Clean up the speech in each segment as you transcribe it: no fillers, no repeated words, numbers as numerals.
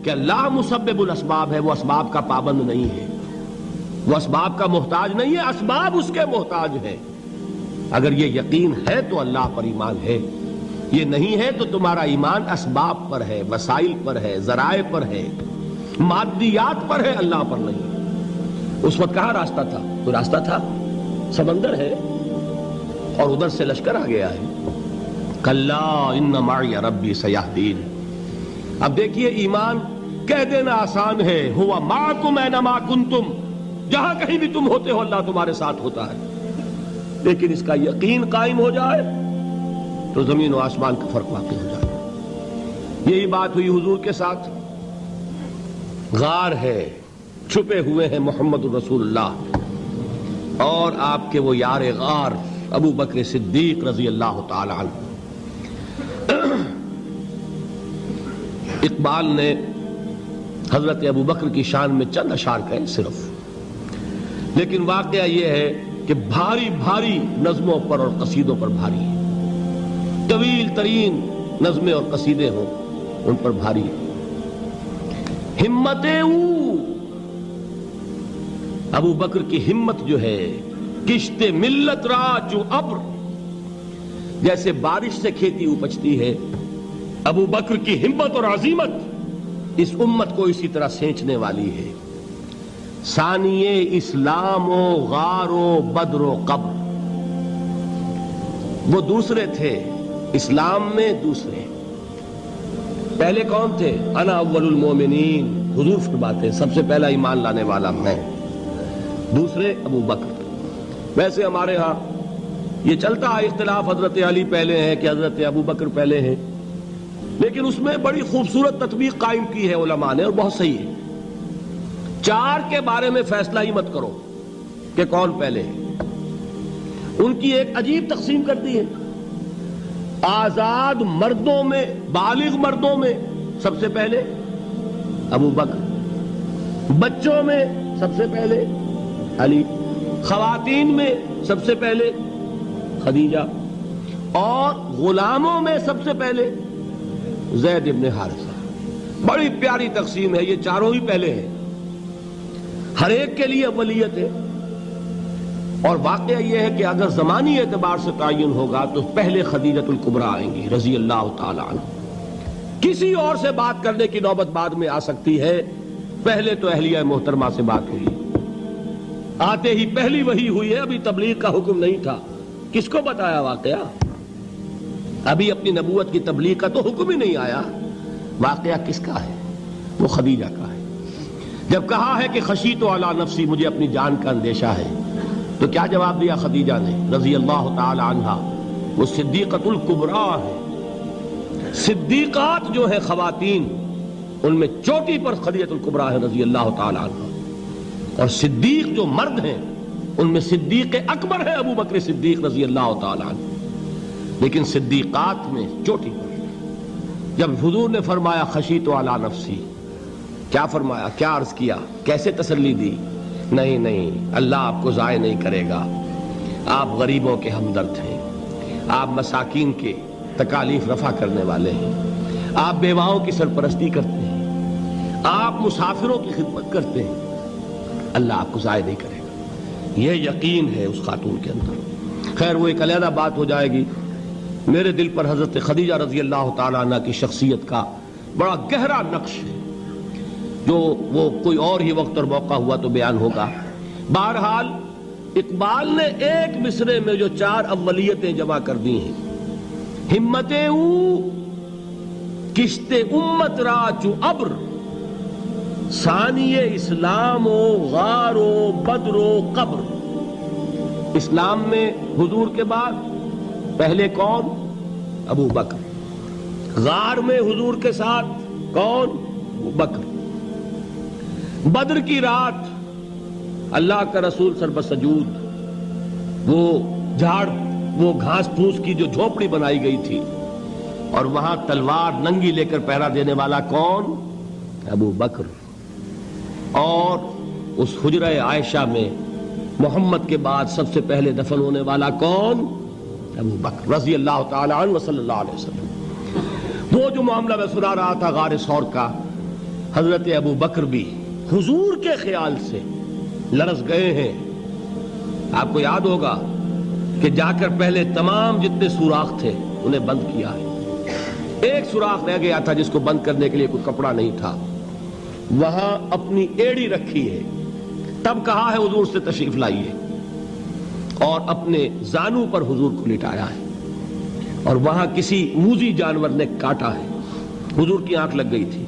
کہ اللہ مسبب الاسباب ہے، وہ اسباب کا پابند نہیں ہے، وہ اسباب کا محتاج نہیں ہے، اسباب اس کے محتاج ہے۔ اگر یہ یقین ہے تو اللہ پر ایمان ہے، یہ نہیں ہے تو تمہارا ایمان اسباب پر ہے، وسائل پر ہے، ذرائع پر ہے، مادیات پر ہے، اللہ پر نہیں۔ اس وقت کہاں راستہ تھا؟ کوئی راستہ تھا؟ سمندر ہے اور ادھر سے لشکر آ گیا ہے۔ کلا ان معی ربی سیہدین۔ اب دیکھیے ایمان کہہ دینا آسان ہے، ہوا معکم اینما کنتم، جہاں کہیں بھی تم ہوتے ہو اللہ تمہارے ساتھ ہوتا ہے، لیکن اس کا یقین قائم ہو جائے تو زمین و آسمان کا فرق واقع ہو جائے۔ یہی بات ہوئی حضور کے ساتھ۔ غار ہے، چھپے ہوئے ہیں محمد الرسول اللہ اور آپ کے وہ یار غار ابو بکر صدیق رضی اللہ تعالی عنہ۔ اقبال نے حضرت ابو بکر کی شان میں چند اشعار کہے صرف، لیکن واقعہ یہ ہے کہ بھاری بھاری نظموں پر اور قصیدوں پر بھاری ہے، طویل ترین نظمیں اور قصیدے ہوں ان پر بھاری ہے۔ ہمتیں ابو بکر کی ہمت جو ہے، کشت ملت را جو ابر، جیسے بارش سے کھیتی اپجتی ہے، ابو بکر کی ہمت اور عزیمت اس امت کو اسی طرح سینچنے والی ہے۔ ثانیے اسلام و غار و بدر و قبر، وہ دوسرے تھے اسلام میں، دوسرے پہلے کون تھے؟ انا اول المومنین، حضور فرماتے ہیں سب سے پہلا ایمان لانے والا میں، دوسرے ابو بکر۔ ویسے ہمارے ہاں یہ چلتا ہے اختلاف، حضرت علی پہلے ہیں کہ حضرت ابو بکر پہلے ہیں، لیکن اس میں بڑی خوبصورت تطبیق قائم کی ہے علماء نے اور بہت صحیح ہے۔ چار کے بارے میں فیصلہ ہی مت کرو کہ کون پہلے ہے، ان کی ایک عجیب تقسیم کر دی ہے۔ آزاد مردوں میں، بالغ مردوں میں سب سے پہلے ابو بکر، بچوں میں سب سے پہلے علی، خواتین میں سب سے پہلے خدیجہ، اور غلاموں میں سب سے پہلے زید ابن حارثہ۔ بڑی پیاری تقسیم ہے، یہ چاروں ہی پہلے ہیں، ہر ایک کے لیے اولیت ہے۔ اور واقعہ یہ ہے کہ اگر زمانی اعتبار سے تعین ہوگا تو پہلے خدیجۃ الکبریٰ آئیں گی رضی اللہ تعالی عنہ۔ کسی اور سے بات کرنے کی نوبت بعد میں آ سکتی ہے، پہلے تو اہلیہ محترمہ سے بات ہوئی، آتے ہی پہلی وحی ہوئی ہے، ابھی تبلیغ کا حکم نہیں تھا۔ کس کو بتایا واقعہ؟ ابھی اپنی نبوت کی تبلیغ کا تو حکم ہی نہیں آیا۔ واقعہ کس کا ہے؟ وہ خدیجہ کا ہے۔ جب کہا ہے کہ خشیت علی نفسی، مجھے اپنی جان کا اندیشہ ہے، تو کیا جواب دیا خدیجہ نے رضی اللہ تعالی عنہا؟ وہ صدیقۃ الکبریٰ ہے۔ صدیقات جو ہے خواتین، ان میں چوٹی پر خدیجۃ الکبریٰ ہے رضی اللہ تعالی عنہا، اور صدیق جو مرد ہیں ان میں صدیق اکبر ہے ابو بکر صدیق رضی اللہ تعالی عنہ، لیکن صدیقات میں چوٹی پر۔ جب حضور نے فرمایا خشیت علی نفسی، کیا فرمایا؟ کیا عرض کیا؟ کیسے تسلی دی؟ نہیں نہیں، اللہ آپ کو ضائع نہیں کرے گا، آپ غریبوں کے ہمدرد ہیں، آپ مساکین کے تکالیف رفع کرنے والے ہیں، آپ بیواؤں کی سرپرستی کرتے ہیں، آپ مسافروں کی خدمت کرتے ہیں، اللہ آپ کو ضائع نہیں کرے گا۔ یہ یقین ہے اس خاتون کے اندر۔ خیر وہ ایک علیحدہ بات ہو جائے گی۔ میرے دل پر حضرت خدیجہ رضی اللہ تعالی عنہ کی شخصیت کا بڑا گہرا نقش ہے، جو وہ کوئی اور ہی وقت اور موقع ہوا تو بیان ہوگا۔ بہرحال اقبال نے ایک مصرے میں جو چار اولیتیں جمع کر دی ہیں، ہمتیں کشت امت را چو ابر، ثانی اسلام و غار و بدر و قبر۔ اسلام میں حضور کے بعد پہلے کون؟ ابو بکر۔ غار میں حضور کے ساتھ کون؟ ابو بکر۔ بدر کی رات اللہ کا رسول سر بسجود، وہ جھاڑ، وہ گھاس پھوس کی جو جھوپڑی بنائی گئی تھی، اور وہاں تلوار ننگی لے کر پہرا دینے والا کون؟ ابو بکر۔ اور اس حجرہ عائشہ میں محمد کے بعد سب سے پہلے دفن ہونے والا کون؟ ابو بکر رضی اللہ تعالی عنہ وصلی اللہ علیہ وسلم۔ وہ جو معاملہ میں سنا رہا تھا غار ثور کا، حضرت ابو بکر بھی حضور کے خیال سے لرز گئے ہیں. آپ کو یاد ہوگا کہ جا کر پہلے تمام جتنے سوراخ تھے انہیں بند کیا ہے. ایک سوراخ رہ گیا تھا جس کو بند کرنے کے لیے کوئی کپڑا نہیں تھا. وہاں اپنی ایڑی رکھی ہے. تب کہا ہے حضور سے تشریف لائیے, اور اپنے زانو پر حضور کو لٹایا ہے. اور وہاں کسی موذی جانور نے کاٹا ہے. حضور کی آنکھ لگ گئی تھی.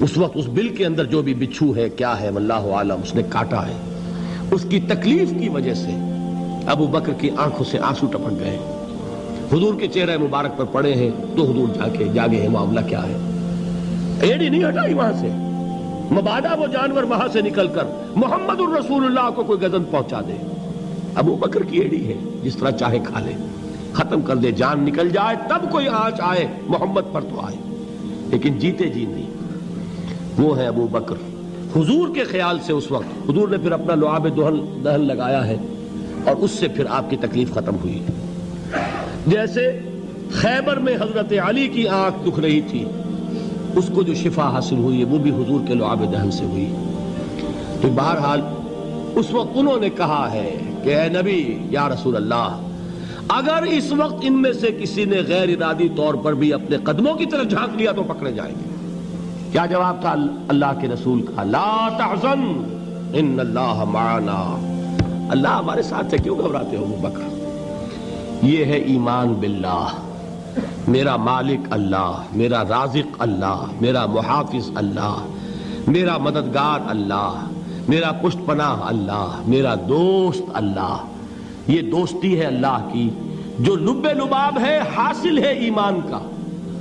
اس وقت اس بل کے اندر جو بھی بچھو ہے کیا ہے واللہ عالم, اس نے کاٹا ہے. اس کی تکلیف کی وجہ سے ابو بکر کی آنکھوں سے آنسو ٹپک گئے. حضور کے چہرے مبارک پر پڑے ہیں تو حضور جاگے ہیں, معاملہ کیا ہے. ایڑی نہیں ہٹائی وہاں سے, مبادا وہ جانور وہاں سے نکل کر محمد الرسول اللہ کو کوئی گزن پہنچا دے. ابو بکر کی ایڑی ہے, جس طرح چاہے کھا لے, ختم کر دے, جان نکل جائے تب کوئی آنچ آئے محمد پر تو آئے, لیکن جیتے جی نہیں. وہ ہے ابو بکر. حضور کے خیال سے اس وقت حضور نے پھر اپنا لعاب دہن لگایا ہے, اور اس سے پھر آپ کی تکلیف ختم ہوئی. جیسے خیبر میں حضرت علی کی آنکھ دکھ رہی تھی, اس کو جو شفا حاصل ہوئی ہے وہ بھی حضور کے لعاب دہن سے ہوئی. تو بہرحال اس وقت انہوں نے کہا ہے کہ اے نبی یا رسول اللہ, اگر اس وقت ان میں سے کسی نے غیر ارادی طور پر بھی اپنے قدموں کی طرف جھانک لیا تو پکڑے جائیں گے. کیا جواب تھا اللہ کے رسول کا؟ لا تحزن ان اللہ معنا. اللہ ہمارے ساتھ ہے, کیوں گھبراتے ہو ابو بکر. یہ ہے ایمان باللہ, میرا مالک اللہ, میرا رازق اللہ, میرا محافظ اللہ, میرا مددگار اللہ, میرا پشت پناہ اللہ, میرا دوست اللہ. یہ دوستی ہے اللہ کی جو لب لباب ہے, حاصل ہے ایمان کا.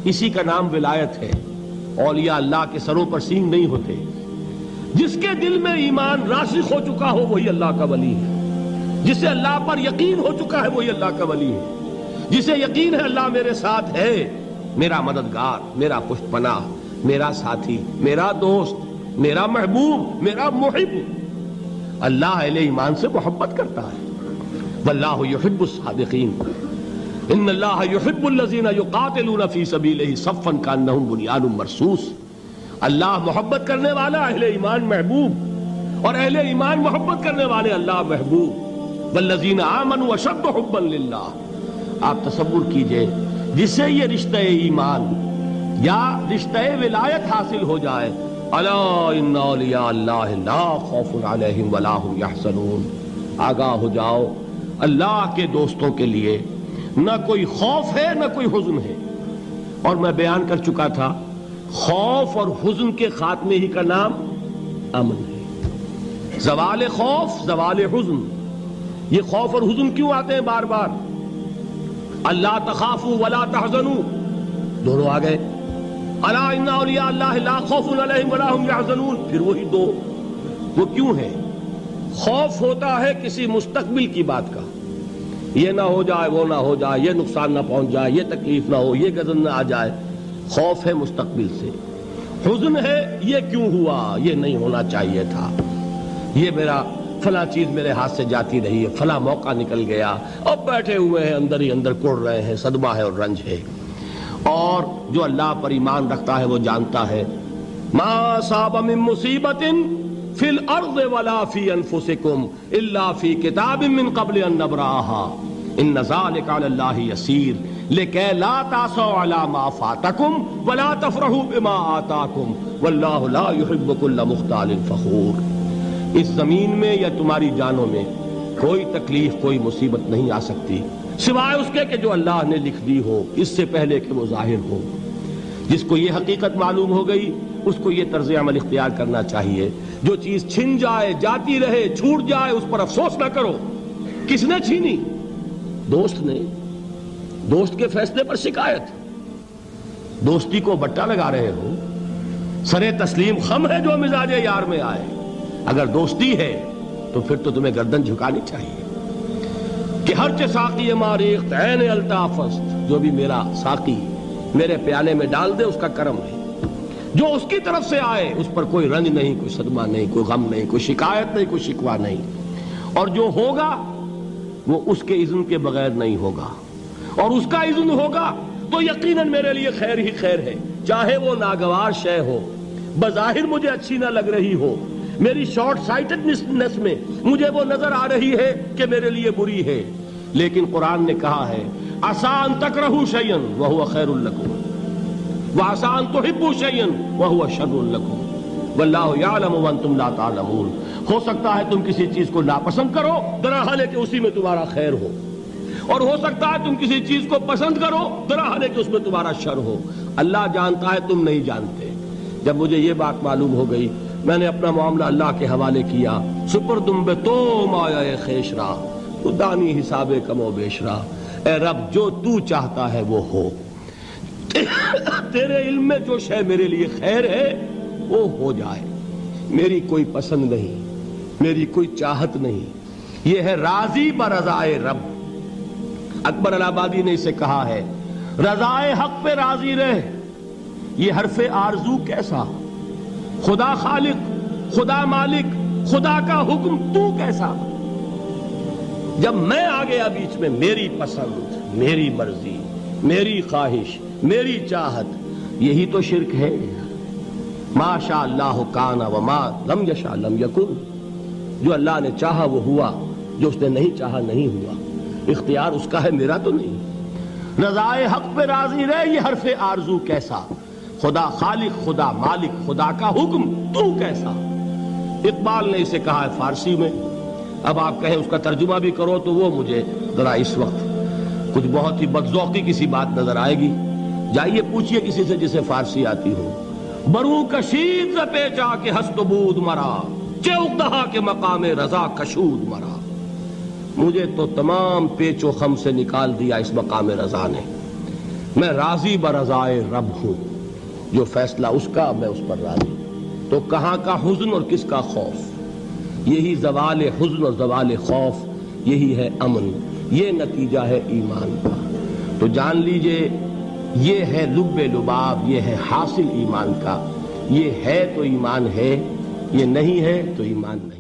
اسی کا نام ولایت ہے. اولیاء اللہ کے سروں پر سینگ نہیں ہوتے. جس کے دل میں ایمان راسخ ہو چکا ہو وہی اللہ کا ولی ہے. جسے اللہ پر یقین ہو چکا ہے وہی اللہ کا ولی ہے. جسے یقین ہے اللہ میرے ساتھ ہے, میرا مددگار, میرا پشت پناہ, میرا ساتھی, میرا دوست, میرا محبوب, میرا محب. اللہ اہل ایمان سے محبت کرتا ہے. واللہ یحب الصادقین. ان اللہ یحب الذین یقاتلون فی سبیلہ صفا کانہم بنیان مرصوص. اللہ محبت کرنے والا, اہل ایمان محبوب, اور اہل ایمان محبت کرنے والے اللہ محبوب. والذین آمنوا اشد حبا للہ. آپ تصور کیجئے جسے یہ رشتہ ایمان یا رشتہ ولایت حاصل ہو جائے, الا ان اولیاء اللہ لا خوف علیہم ولا هم یحزنون. آگاہ ہو جاؤ, اللہ کے دوستوں کے لیے نہ کوئی خوف ہے نہ کوئی حزن ہے. اور میں بیان کر چکا تھا, خوف اور حزن کے خاتمے ہی کا نام امن ہے. زوال خوف, زوال حزن. یہ خوف اور حزن کیوں آتے ہیں بار بار؟ اللہ تخافوا ولا تحزنوا, دونوں آ گئے. الا ان اولیاء اللہ لا خوف علیہم ولا هم یحزنون, پھر وہی دو. وہ کیوں ہے؟ خوف ہوتا ہے کسی مستقبل کی بات کا, یہ نہ ہو جائے, وہ نہ ہو جائے, یہ نقصان نہ پہنچ جائے, یہ تکلیف نہ ہو, یہ غضب نہ آ جائے. خوف ہے مستقبل سے. حزن ہے یہ کیوں ہوا, یہ نہیں ہونا چاہیے تھا, یہ میرا فلاں چیز میرے ہاتھ سے جاتی رہی ہے, فلاں موقع نکل گیا, اب بیٹھے ہوئے ہیں اندر ہی اندر کڑ رہے ہیں, صدمہ ہے اور رنج ہے. اور جو اللہ پر ایمان رکھتا ہے وہ جانتا ہے ما اصاب من مصیبت فی الارض ولا فی انفسکم الا فی کتاب من قبل ان نبرأها ان ذلک علی اللہ یسیر لکی لا تعصوا علی ما فاتکم ولا تفرحوا بما آتاکم واللہ لا یحب کل مختال فخور. اس زمین میں یا تمہاری جانوں میں کوئی تکلیف, کوئی مصیبت نہیں آ سکتی سوائے اس کے کہ جو اللہ نے لکھ دی ہو, اس سے پہلے کہ وہ ظاہر ہو. جس کو یہ حقیقت معلوم ہو گئی اس کو یہ طرز عمل اختیار کرنا چاہیے. جو چیز چھن جائے, جاتی رہے, چھوٹ جائے, اس پر افسوس نہ کرو. کس نے چھینی؟ دوست نے. دوست کے فیصلے پر شکایت. دوستی کو بٹا لگا رہے ہو, سرے تسلیم خم ہے جو مزاج یار میں آئے. اگر دوستی ہے تو پھر تو تمہیں گردن جھکانی چاہیے کہ ہر ساقی ماریخت عین الطافست, جو بھی میرا ساقی میرے پیالے میں ڈال دے اس کا کرم ہے. جو اس کی طرف سے آئے اس پر کوئی رنج نہیں, کوئی صدمہ نہیں, کوئی غم نہیں, کوئی شکایت نہیں, کوئی شکوہ نہیں. اور جو ہوگا وہ اس کے اذن کے بغیر نہیں ہوگا, اور اس کا اذن ہوگا تو یقیناً میرے لیے خیر ہی خیر ہے, چاہے وہ ناگوار شے ہو, بظاہر مجھے اچھی نہ لگ رہی ہو، میری شارٹ سائٹڈنس میں مجھے وہ نظر آ رہی ہے کہ میرے لیے بری ہے، لیکن قرآن نے کہا ہے عسیٰ ان تکرہوا شیئا وہو خیر لکم وعسیٰ ان تحبوا شیئا وہو شر لکم واللہ یعلم وانتم لا تعلمون۔ ہو سکتا ہے تم کسی چیز کو ناپسند کرو درحال ہے کہ اسی میں تمہارا خیر ہو، اور ہو سکتا ہے تم کسی چیز کو پسند کرو درحال ہے کہ اس میں تمہارا شر ہو۔ اللہ جانتا ہے، تم نہیں جانتے۔ جب مجھے یہ بات معلوم ہو گئی، میں نے اپنا معاملہ اللہ کے حوالے کیا۔ سپردم بے تو مایا خیش را تو دانی حساب کم و بیش را، اے رب جو تو چاہتا ہے وہ ہو، تیرے علم میں جو شے میرے لیے خیر ہے وہ ہو جائے، میری کوئی پسند نہیں، میری کوئی چاہت نہیں، یہ ہے راضی برضائے رب۔ اکبر الہ آبادی نے اسے کہا ہے رضائے حق پہ راضی رہ، یہ حرف آرزو کیسا، خدا خالق، خدا مالک، خدا کا حکم تو کیسا۔ جب میں آ گیا بیچ میں، میری پسند، میری مرضی، میری خواہش، میری چاہت، یہی تو شرک ہے۔ ما شاء اللہ کان وما لم یشاء لم یکن، جو اللہ نے چاہا وہ ہوا، جو اس نے نہیں چاہا نہیں ہوا، اختیار اس کا ہے، میرا تو نہیں۔ رضائے حق پہ راضی رہے، یہ حرف آرزو کیسا، خدا خالق، خدا مالک، خدا کا حکم تو کیسا۔ اقبال نے اسے کہا ہے فارسی میں، اب آپ کہیں اس کا ترجمہ بھی کرو تو وہ مجھے ذرا اس وقت کچھ بہت ہی بدذوقی کسی بات نظر آئے گی۔ جائیے پوچھئے کسی سے جسے فارسی آتی ہو، برو کشید ز پیچا کے ہست و بود مرا، چے اقدہا کے مقام رضا کشود مرا۔ مجھے تو تمام پیچ و خم سے نکال دیا اس مقام رضا نے، میں راضی برضائے رب ہوں، جو فیصلہ اس کا میں اس پر راضی۔ تو کہاں کا حزن اور کس کا خوف، یہی زوال حزن اور زوال خوف، یہی ہے امن، یہ نتیجہ ہے ایمان کا۔ تو جان لیجئے یہ ہے لب لباب، یہ ہے حاصل ایمان کا، یہ ہے تو ایمان ہے، یہ نہیں ہے تو ایمان نہیں۔